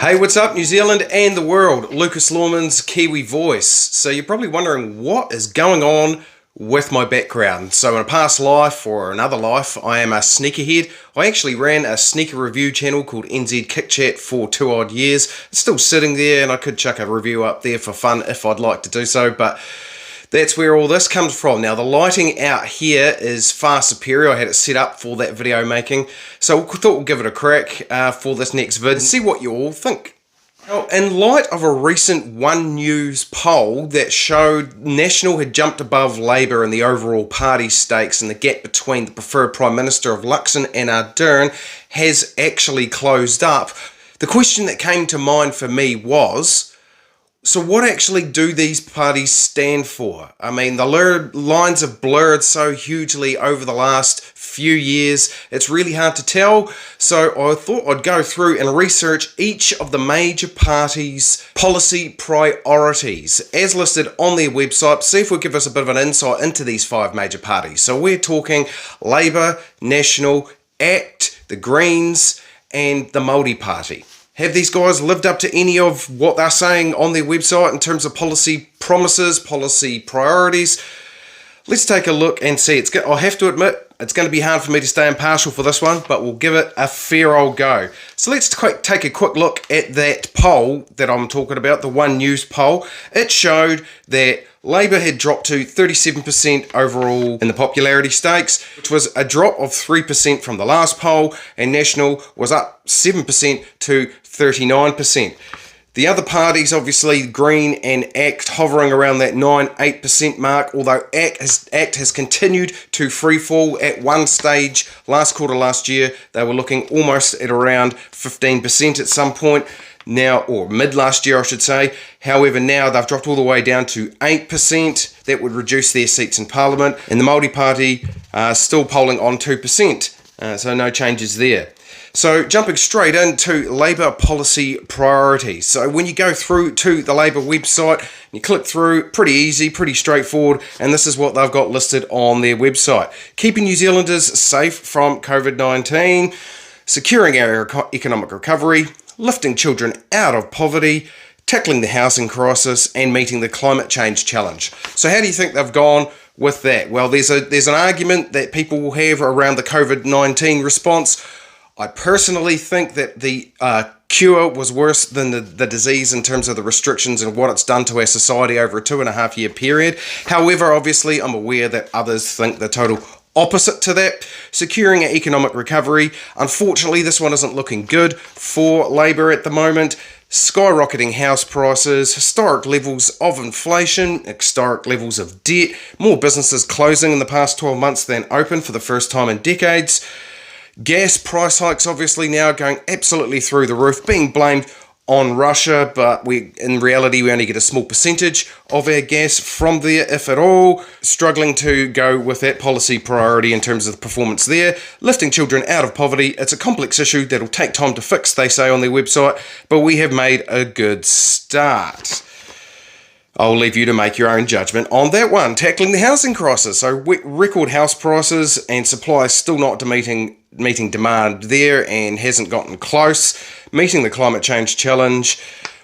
Hey, what's up, New Zealand and the world? Lucas Lawman's Kiwi Voice. So you're probably wondering what is going on with my background. So in a past life or another life, I am a sneakerhead. I actually ran a sneaker review channel called NZ Kick Chat for 2 odd years. It's still sitting there and I could chuck a review up there for fun if I'd like to do so, but that's where all this comes from. Now, the lighting out here is far superior. I had it set up for that video making. So I thought we'll give it a crack for this next vid and see what you all think. Now, in light of a recent One News poll that showed National had jumped above Labour in the overall party stakes, and the gap between the preferred Prime Minister of Luxon and Ardern has actually closed up, the question that came to mind for me was, so what actually do these parties stand for? I mean, the lines have blurred so hugely over the last few years, it's really hard to tell. So I thought I'd go through and research each of the major parties' policy priorities as listed on their website, see if we'll give us a bit of an insight into these 5 major parties. So we're talking Labour, National, ACT, the Greens, and the Māori Party. Have these guys lived up to any of what they're saying on their website in terms of policy promises, policy priorities? Let's take a look and see. I have to admit, it's going to be hard for me to stay impartial for this one, but we'll give it a fair old go. So let's take a quick look at that poll that I'm talking about, the One News poll. It showed that Labour had dropped to 37% overall in the popularity stakes, which was a drop of 3% from the last poll, and National was up 7% to 39%. The other parties, obviously, Green and ACT, hovering around that 9-8% mark, although ACT has continued to freefall. At one stage, last quarter last year, they were looking almost at around 15% at some point. Now, or mid last year I should say. However, now they've dropped all the way down to 8%. That would reduce their seats in Parliament. And the Māori Party still polling on 2%. So no changes there. So jumping straight into Labour policy priorities. So when you go through to the Labour website, you click through, pretty easy, pretty straightforward, and this is what they've got listed on their website. Keeping New Zealanders safe from COVID-19, securing our economic recovery, lifting children out of poverty, tackling the housing crisis, and meeting the climate change challenge. So how do you think they've gone with that? Well, there's an argument that people will have around the COVID-19 response. I personally think that the cure was worse than the disease in terms of the restrictions and what it's done to our society over a 2.5 year period. However, obviously, I'm aware that others think the total opposite to that. Securing our economic recovery. Unfortunately, this one isn't looking good for Labour at the moment. Skyrocketing house prices, historic levels of inflation, historic levels of debt, more businesses closing in the past 12 months than open for the first time in decades. Gas price hikes obviously now going absolutely through the roof, being blamed on Russia, but in reality we only get a small percentage of our gas from there, if at all. Struggling to go with that policy priority in terms of the performance there. Lifting children out of poverty. It's a complex issue that'll take time to fix, they say on their website, but we have made a good start. I'll leave you to make your own judgment on that one. Tackling the housing crisis. So record house prices and supply still not meeting demand there and hasn't gotten close. Meeting the climate change challenge.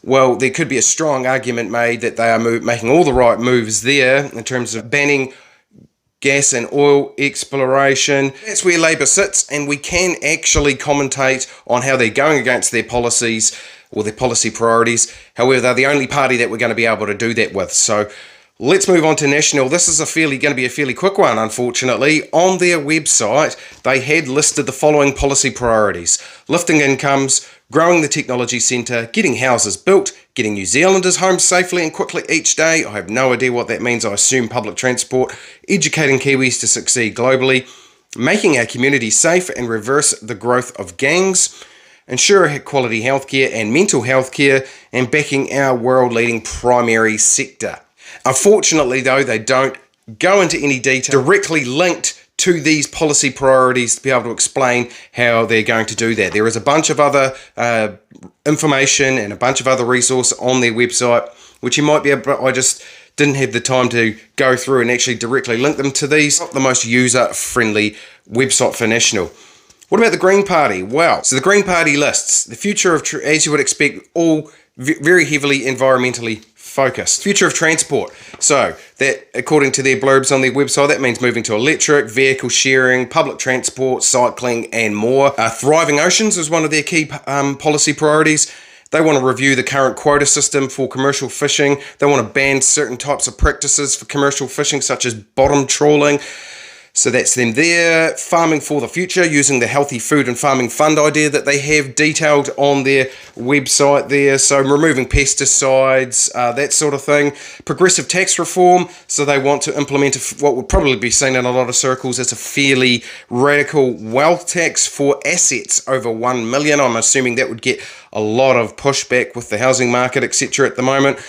Well, there could be a strong argument made that they are making all the right moves there in terms of banning gas and oil exploration. That's where Labour sits, and we can actually commentate on how they're going against their policies or their policy priorities. However, they're the only party that we're going to be able to do that with. So let's move on to National. This is going to be a fairly quick one, unfortunately. On their website, they had listed the following policy priorities: lifting incomes, growing the technology centre, getting houses built, getting New Zealanders home safely and quickly each day. I have no idea what that means. I assume public transport. Educating Kiwis to succeed globally. Making our community safe and reverse the growth of gangs. Ensure quality healthcare and mental health care, and backing our world-leading primary sector. Unfortunately, though, they don't go into any detail directly linked to these policy priorities to be able to explain how they're going to do that. There is a bunch of other information and a bunch of other resources on their website, which you might be able to, I just didn't have the time to go through and actually directly link them to these. Not the most user-friendly website for National. What about the Green Party? Well, so the Green Party lists the future of, as you would expect, all very heavily environmentally focused. Future of transport. So that, according to their blurbs on their website, that means moving to electric, vehicle sharing, public transport, cycling, and more. Thriving oceans is one of their key policy priorities. They want to review the current quota system for commercial fishing. They want to ban certain types of practices for commercial fishing, such as bottom trawling. So that's them there. Farming for the future, using the healthy food and farming fund idea that they have detailed on their website there. So removing pesticides, that sort of thing. Progressive tax reform. So they want to implement what would probably be seen in a lot of circles as a fairly radical wealth tax for assets over 1 million. I'm assuming that would get a lot of pushback with the housing market, etc. at the moment.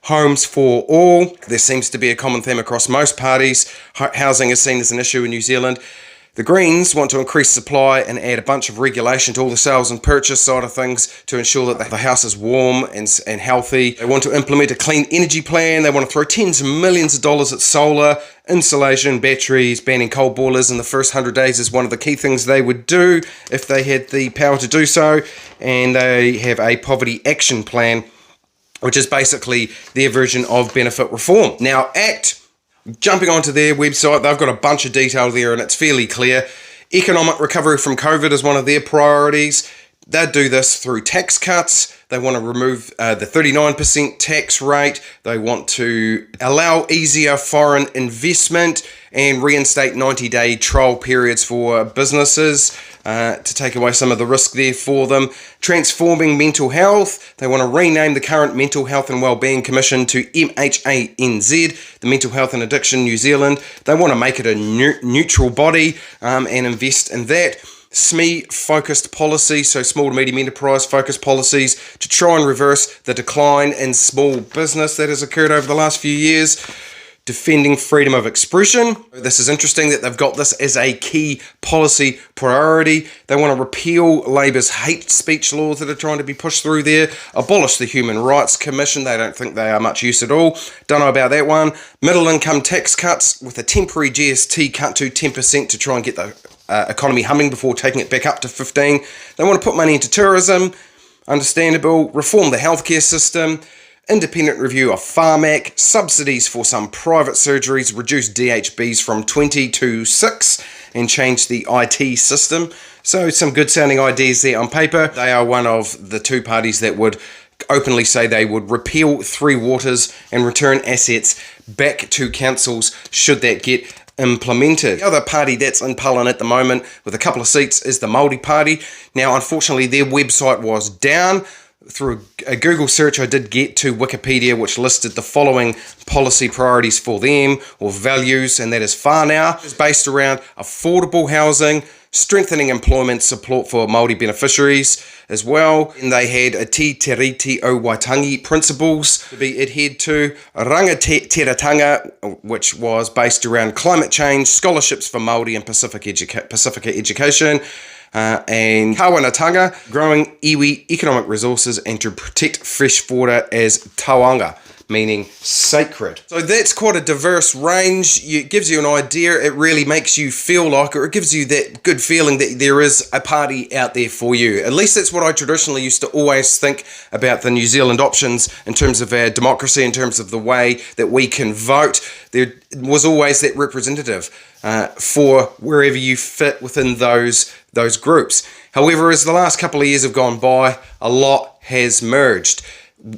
Homes for all. There seems to be a common theme across most parties. Housing is seen as an issue in New Zealand. The Greens want to increase supply and add a bunch of regulation to all the sales and purchase side of things to ensure that the house is warm and healthy. They want to implement a clean energy plan. They want to throw tens of millions of dollars at solar, insulation, batteries, banning coal boilers in the first 100 days is one of the key things they would do if they had the power to do so. And they have a poverty action plan, which is basically their version of benefit reform. Now, ACT, jumping onto their website, they've got a bunch of detail there and it's fairly clear. Economic recovery from COVID is one of their priorities. They'd do this through tax cuts. They want to remove the 39% tax rate. They want to allow easier foreign investment and reinstate 90-day trial periods for businesses to take away some of the risk there for them. Transforming mental health. They want to rename the current Mental Health and Wellbeing Commission to MHANZ, the Mental Health and Addiction New Zealand. They want to make it a neutral body and invest in that. SME-focused policy, so small to medium enterprise-focused policies to try and reverse the decline in small business that has occurred over the last few years. Defending freedom of expression. This is interesting that they've got this as a key policy priority. They want to repeal Labour's hate speech laws that are trying to be pushed through there. Abolish the Human Rights Commission. They don't think they are much use at all. Don't know about that one. Middle income tax cuts with a temporary GST cut to 10% to try and get the economy humming before taking it back up to 15%. They want to put money into tourism. Understandable. Reform the healthcare system. Independent review of Pharmac, subsidies for some private surgeries, reduce DHBs from 20 to 6 and change the IT system. So some good sounding ideas there on paper. They are one of the two parties that would openly say they would repeal Three Waters and return assets back to councils should that get implemented. The other party that's in Parliament at the moment with a couple of seats is the Māori Party. Now unfortunately their website was down. Through a Google search I did get to Wikipedia, which listed the following policy priorities for them, or values, and that is whānau. It's based around affordable housing, strengthening employment support for Māori beneficiaries as well. And they had a Te Tiriti o Waitangi principles to be adhered to, Rangatiratanga, which was based around climate change, scholarships for Māori and Pacifica education, and Kawanatanga, growing iwi economic resources and to protect fresh water as tauanga, meaning sacred. So that's quite a diverse range. It gives you an idea. It really makes you feel like, or it gives you that good feeling that there is a party out there for you. At least that's what I traditionally used to always think about the New Zealand options in terms of our democracy, in terms of the way that we can vote. There was always that representative for wherever you fit within those groups. However, as the last couple of years have gone by, a lot has merged.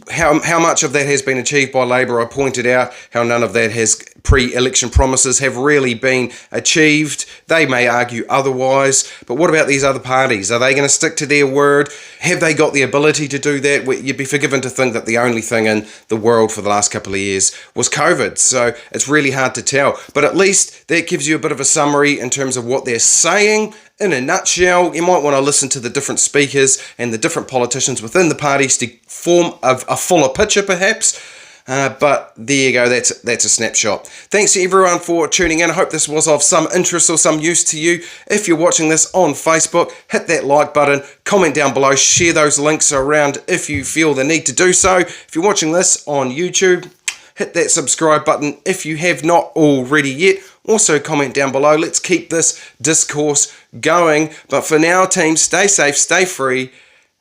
How much of that has been achieved by Labour, I pointed out how none of that has pre-election promises have really been achieved. They may argue otherwise, but what about these other parties? Are they going to stick to their word? Have they got the ability to do that? You'd be forgiven to think that the only thing in the world for the last couple of years was COVID, so it's really hard to tell. But at least that gives you a bit of a summary in terms of what they're saying. In a nutshell, you might want to listen to the different speakers and the different politicians within the parties to form a fuller picture perhaps. But there you go, that's a snapshot. Thanks to everyone for tuning in. I hope this was of some interest or some use to you. If you're watching this on Facebook, hit that like button, comment down below, share those links around if you feel the need to do so. If you're watching this on YouTube, hit that subscribe button if you have not already yet. Also comment down below. Let's keep this discourse going. But for now, team, stay safe, stay free,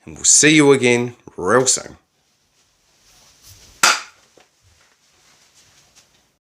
and we'll see you again real soon.